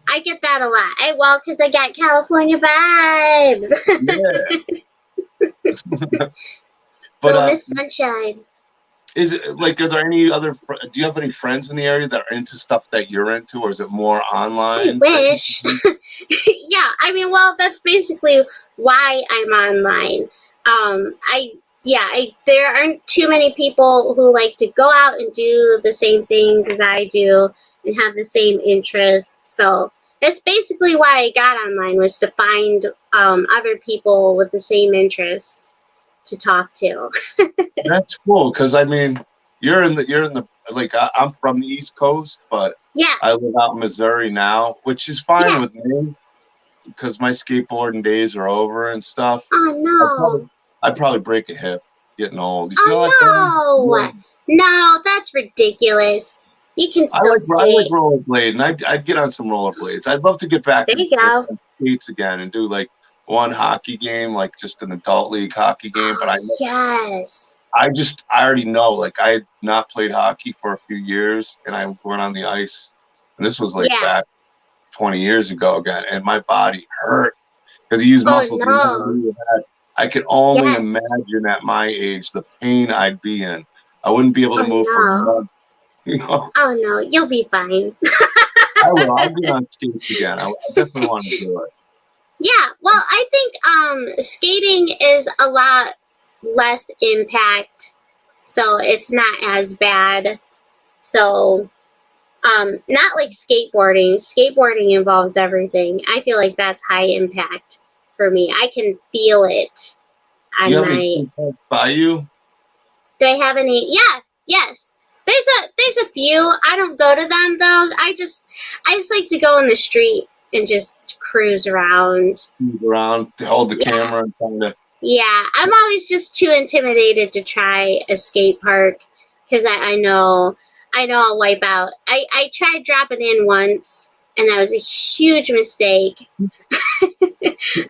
I get that a lot. Because I got California vibes. Yeah. But Miss Sunshine. Is it like? Are there any other? Do you have any friends in the area that are into stuff that you're into, or is it more online? I wish. Yeah, I mean, that's basically why I'm online. There aren't too many people who like to go out and do the same things as I do and have the same interests. So that's basically why I got online, was to find other people with the same interests to talk to. That's cool, because I mean, you're in the like I'm from the East Coast, but I live out in Missouri now, which is fine with me because my skateboarding days are over and stuff. Oh no! I'd probably break a hip getting old. You see no, that's ridiculous. You can still skate. I like rollerblading. I'd get on some rollerblades. I'd love to get back to skates again and do like one hockey game, like just an adult league hockey game. But I already know, like I had not played hockey for a few years, and I went on the ice, and this was like back 20 years ago again, and my body hurt because you use muscles. I could only imagine at my age the pain I'd be in. I wouldn't be able to move from one. You know? Oh no, you'll be fine. I will. I'll get on skates again. I definitely want to do it. Yeah, well, I think skating is a lot less impact, so it's not as bad. So, not like skateboarding. Skateboarding involves everything. I feel like that's high impact for me. I can feel it on any by you? Do I have any? Yeah, yes. There's a few. I don't go to them though. I just like to go in the street and just cruise around. Hold the camera and kind of. Yeah, I'm always just too intimidated to try a skate park because I know I'll wipe out. I tried dropping in once and that was a huge mistake.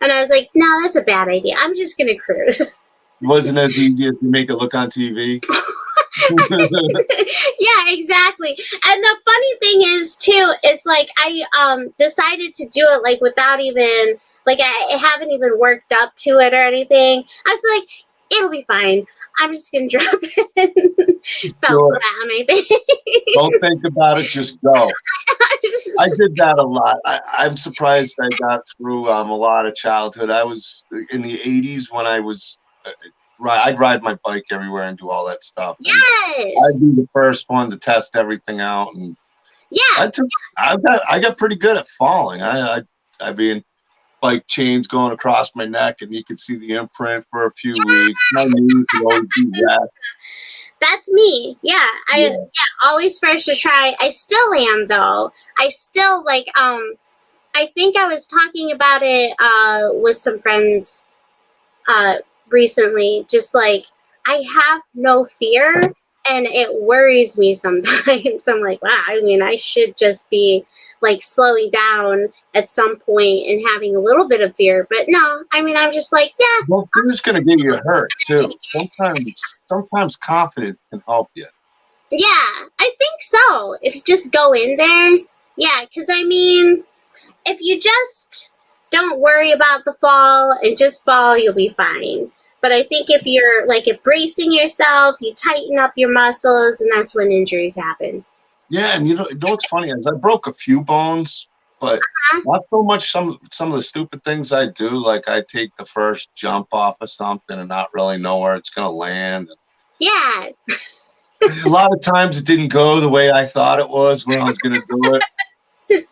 And I was like, no, that's a bad idea. I'm just gonna cruise. It wasn't as easy as you make it look on TV. Yeah, exactly. And the funny thing is too, it's like I decided to do it like without even like I haven't even worked up to it or anything. I was like, it'll be fine. I'm just gonna drop it. Fell flat on my face. Don't think about it, just go. I did that a lot. I'm surprised I got through a lot of childhood. I was in the 80s when I was I'd ride my bike everywhere and do all that stuff. Yes. I'd be the first one to test everything out, and I got pretty good at falling. I mean, bike chains going across my neck, and you could see the imprint for a few weeks. My knees would always be wet. That's me. Yeah. Always first to try. I still am though. I still like I think I was talking about it with some friends recently, just like I have no fear and it worries me sometimes. I'm like, wow, I mean, I should just be like slowing down at some point and having a little bit of fear. But no, I mean, I'm just like, yeah. Well, fear's going to get you hurt too. Sometimes confidence can help you. Yeah, I think so. If you just go in there. Yeah, because I mean, if you just don't worry about the fall and just fall, you'll be fine. But I think if you're like bracing yourself, you tighten up your muscles, and that's when injuries happen. Yeah, and you know what's funny is I broke a few bones, but not so much some of the stupid things I do. Like I take the first jump off of something and not really know where it's gonna land. Yeah. A lot of times it didn't go the way I thought it was when I was gonna do it.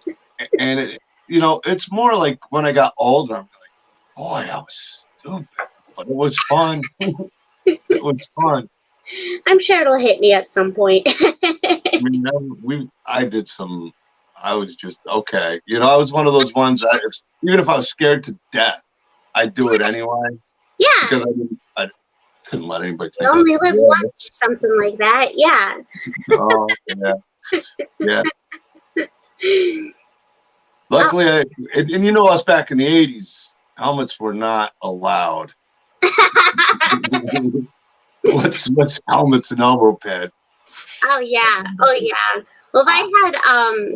And it, it's more like when I got older, I'm like, boy, I was stupid. But it was fun. It was fun. I'm sure it'll hit me at some point. I mean, I was just, okay. I was one of those ones, even if I was scared to death, I'd do it anyway. Yeah. Because I couldn't let anybody think. You only live once, something like that. Yeah. Oh, yeah. Yeah. Luckily, and us back in the 80s, helmets were not allowed. What's helmets and elbow pad? Oh yeah. Well, I had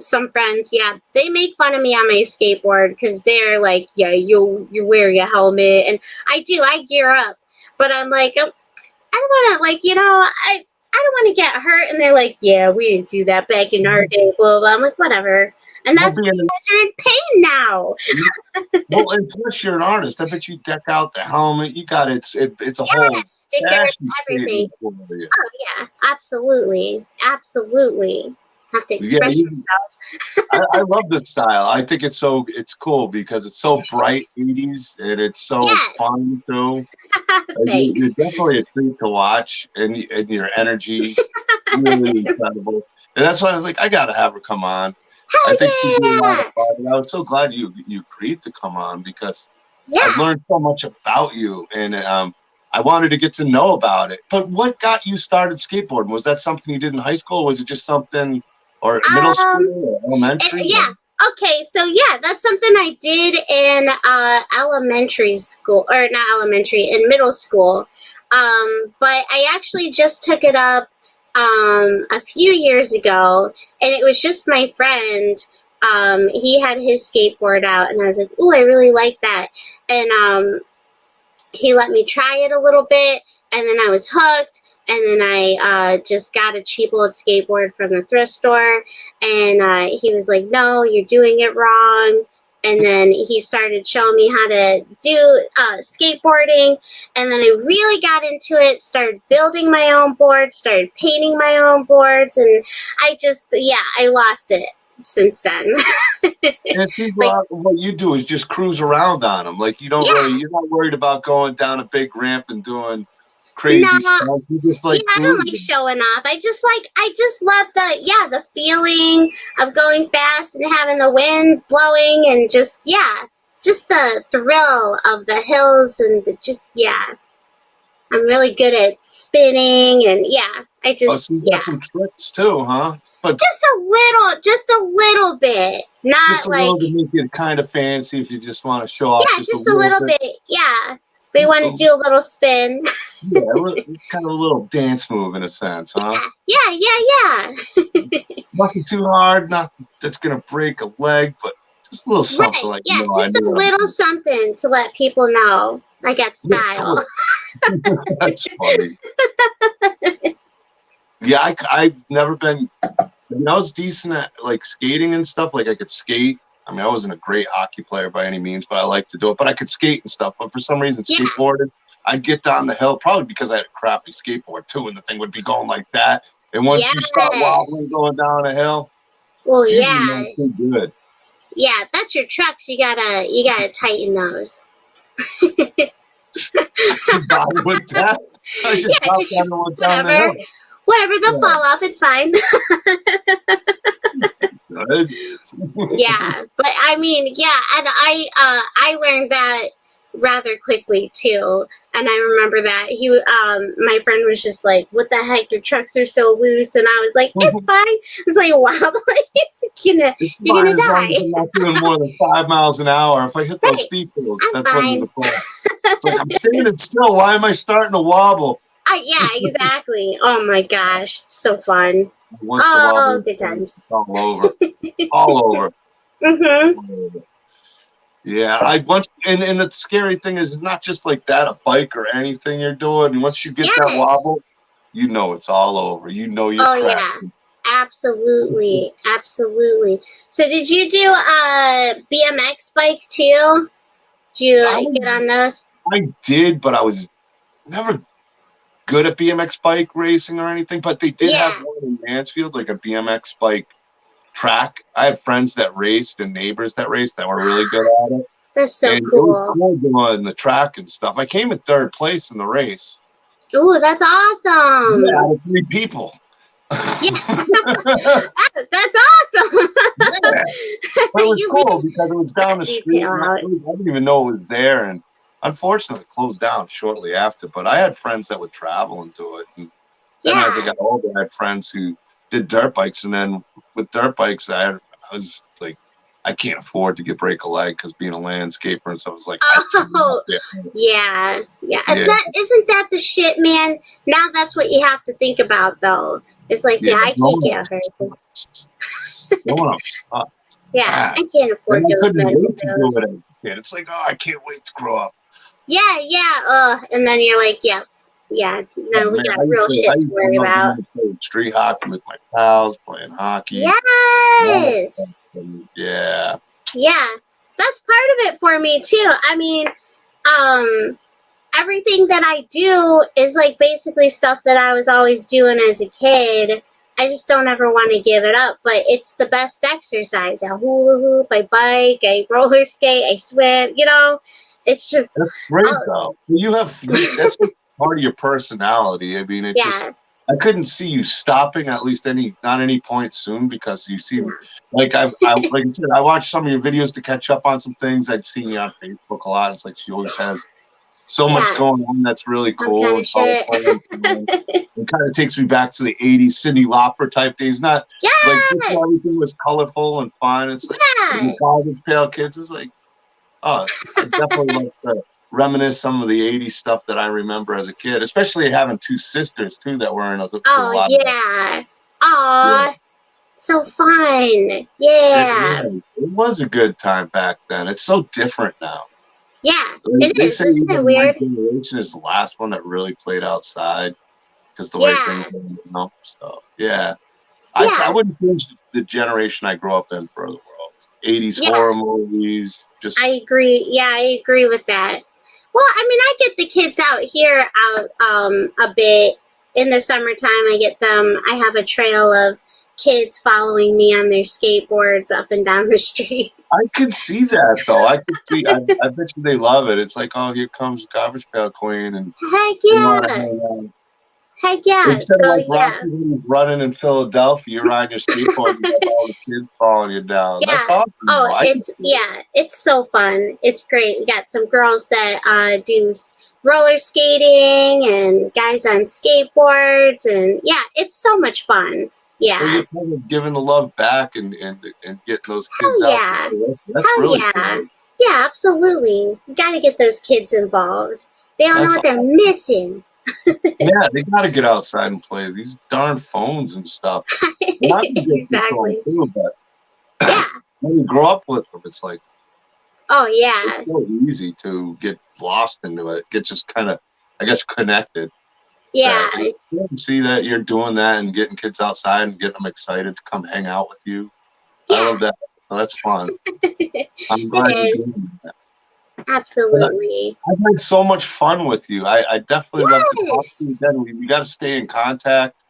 some friends. Yeah, they make fun of me on my skateboard because they're like, "Yeah, you wear your helmet," and I do. I gear up, but I'm like, I don't want to, like, I don't want to get hurt. And they're like, "Yeah, we didn't do that back in our day." Blah blah. I'm like, whatever. And that's why you guys are in pain now. Well, and plus you're an artist. I bet you deck out the helmet. You got it's a whole stickers, everything. Oh yeah, absolutely. Have to express yourself. I love this style. I think it's cool because it's so bright 80s and it's so fun too. You're definitely a treat to watch, and your energy really incredible. And that's why I was like, I gotta have her come on. I think she'd be a lot of fun. And I was so glad you agreed to come on because I've learned so much about you, and I wanted to get to know about it. But what got you started skateboarding? Was that something you did in high school? Or was it just something, or middle school, or elementary? Okay, so that's something I did in elementary school, or not elementary, in middle school. But I actually just took it up a few years ago, and it was just my friend. He had his skateboard out, and I was like, "Ooh, I really like that." And he let me try it a little bit, and then I was hooked. And then I just got a cheap old skateboard from the thrift store, and he was like, "No, you're doing it wrong." And then he started showing me how to do skateboarding, and then I really got into it, started building my own boards, started painting my own boards, and I lost it since then. And it seems like what you do is just cruise around on them. Like you're not worried about going down a big ramp and doing crazy stuff. You just like I don't like showing off. I just love the feeling of going fast and having the wind blowing, and just the thrill of the hills, and I'm really good at spinning, and I just so you got some tricks too, huh? But just a little bit, not just a little to make it kind of fancy if you just want to show off. Just a little bit. We want to do a little spin. Kind of a little dance move in a sense, huh? Yeah. Nothing too hard, nothing that's gonna break a leg, but just a little something just a little something to let people know I got style. That's funny. I've never been. I was decent at like skating and stuff. Like I could skate. I mean, I wasn't a great hockey player by any means, but I liked to do it. But I could skate and stuff. But for some reason, skateboarding, I'd get down the hill, probably because I had a crappy skateboard too, and the thing would be going like that. And once you start wobbling going down a hill, it's not too good. Yeah, that's your trucks. You gotta tighten those. I with that. I just down the hill. Whatever, they'll fall off. It's fine. But I mean, and I learned that rather quickly too. And I remember that my friend was just like, "What the heck? Your trucks are so loose." And I was like, "It's fine." It's like wobbly. You're gonna die. I'm not doing more than 5 miles an hour. If I hit those speed goals, that's fine. It's like I'm standing still. Why am I starting to wobble? Exactly. Oh my gosh, so fun. Good times. All over. All over. Mm-hmm. Yeah, and the scary thing is not just like that, a bike or anything you're doing. And once you get that wobble, it's all over. You're cracking. Absolutely. So did you do a BMX bike too? Did you get on those? I did, but I was never good at BMX bike racing or anything. But they did have one in Mansfield, like a BMX bike track. I had friends that raced and neighbors that raced that were really good at it. That's so cool. It was cool doing the track and stuff. I came in 3rd place in the race. Ooh, that's awesome. Out of 3 people. That's awesome. But it was cool because it was down the street. I didn't even know it was there, and unfortunately it closed down shortly after. But I had friends that would travel and do it. And then as I got older, I had friends who did dirt bikes, and then with dirt bikes, I was like, I can't afford to break a leg because being a landscaper, and so I was like, Yeah. Isn't that the shit, man? Now that's what you have to think about, though. It's like, I can't get hurt. Growing up sucks. Yeah, I can't afford those medical bills. It's like, I can't wait to grow up. Yeah. And then you're like, no, we got real shit to worry about. Street hockey with my pals, playing hockey. Yes. Yeah. Yeah, that's part of it for me too. I mean, everything that I do is like basically stuff that I was always doing as a kid. I just don't ever want to give it up, but it's the best exercise. I hula hoop, I bike, I roller skate, I swim, it's just. That's great though. That's part of your personality. I mean, I couldn't see you stopping at least not any point soon, because you seem like like I said, I watched some of your videos to catch up on some things. I'd seen you on Facebook a lot. It's like she always has so much going on that's really cool and colorful. It kind of takes me back to the 80s Cyndi Lauper type days. Not like everything was colorful and fun. It's like the Garbage Pail Kids is like, I definitely like to reminisce some of the 80s stuff that I remember as a kid, especially having two sisters too that were in a lot of Aw, so fun. Yeah. It was a good time back then. It's so different now. Yeah, it is. Isn't it weird? My generation is the last one that really played outside, because the way things were, so I wouldn't change the generation I grew up in for the world. 80s horror movies. I agree. Yeah, I agree with that. Well, I mean, I get the kids out here a bit in the summertime. I have a trail of kids following me on their skateboards up and down the street. I could see that though. I bet you they love it. It's like, oh, here comes Garbage Pail Queen, and heck yeah. Heck yeah. Instead of Rocky running in Philadelphia, you're riding your skateboard and you have all the kids following you down. Yeah. That's awesome. Oh, it's so fun. It's great. We got some girls that do roller skating and guys on skateboards, and it's so much fun. Yeah. So you're kind of giving the love back and getting those kids out. That's really cool. Yeah, absolutely. You got to get those kids involved. They don't know what they're missing. Yeah, they got to get outside and play these darn phones and stuff. Exactly. Too, but when you grow up with them, it's like, it's so easy to get lost into it. Get just kind of, I guess, connected. Yeah. You see that you're doing that and getting kids outside and getting them excited to come hang out with you. Yeah. I love that. Well, that's fun. I'm glad you're doing that. Absolutely. I've had so much fun with you. I definitely love to talk to you again. We got to stay in contact.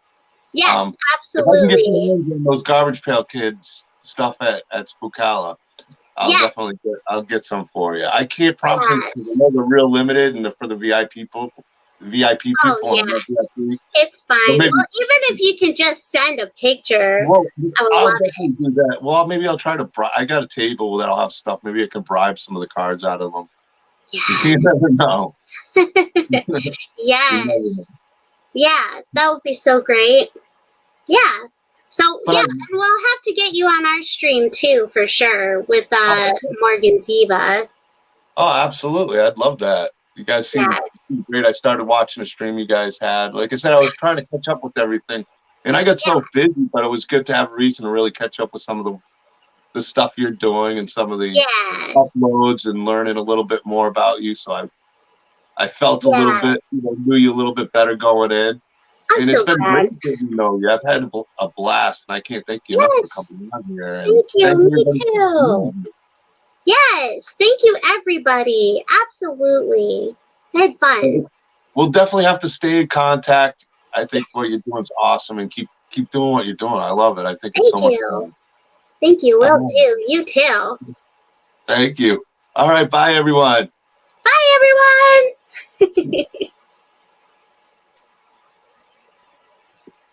Yes, absolutely. If I can get those Garbage Pail Kids stuff at Spookala, I'll get some for you. I can't promise it because I know they're real limited and they're for the VIP people. It's fine. Well, even if you can just send a picture, I'll definitely do that. Well, maybe I'll try to I got a table that'll have stuff. Maybe I can bribe some of the cards out of them. Yes. You never know. Yes. Yeah, that would be so great. Yeah. So, and we'll have to get you on our stream too, for sure, with Morgan Ziva. Oh, absolutely. I'd love that. You guys seem great. I started watching a stream you guys had. Like I said, I was trying to catch up with everything. And I got so busy, but it was good to have a reason to really catch up with some of the stuff you're doing and some of the uploads and learning a little bit more about you. So I felt a little bit, knew you a little bit better going in. And it's been great to know you. I've had a blast, and I can't thank you enough for coming on here. Thank you. Me too. Yes, thank you, everybody. Absolutely. I had fun. We'll definitely have to stay in contact. I think what you're doing is awesome, and keep doing what you're doing. I love it. I think it's so much fun. Thank you. Will do. You too. Thank you. All right. Bye, everyone. Bye, everyone.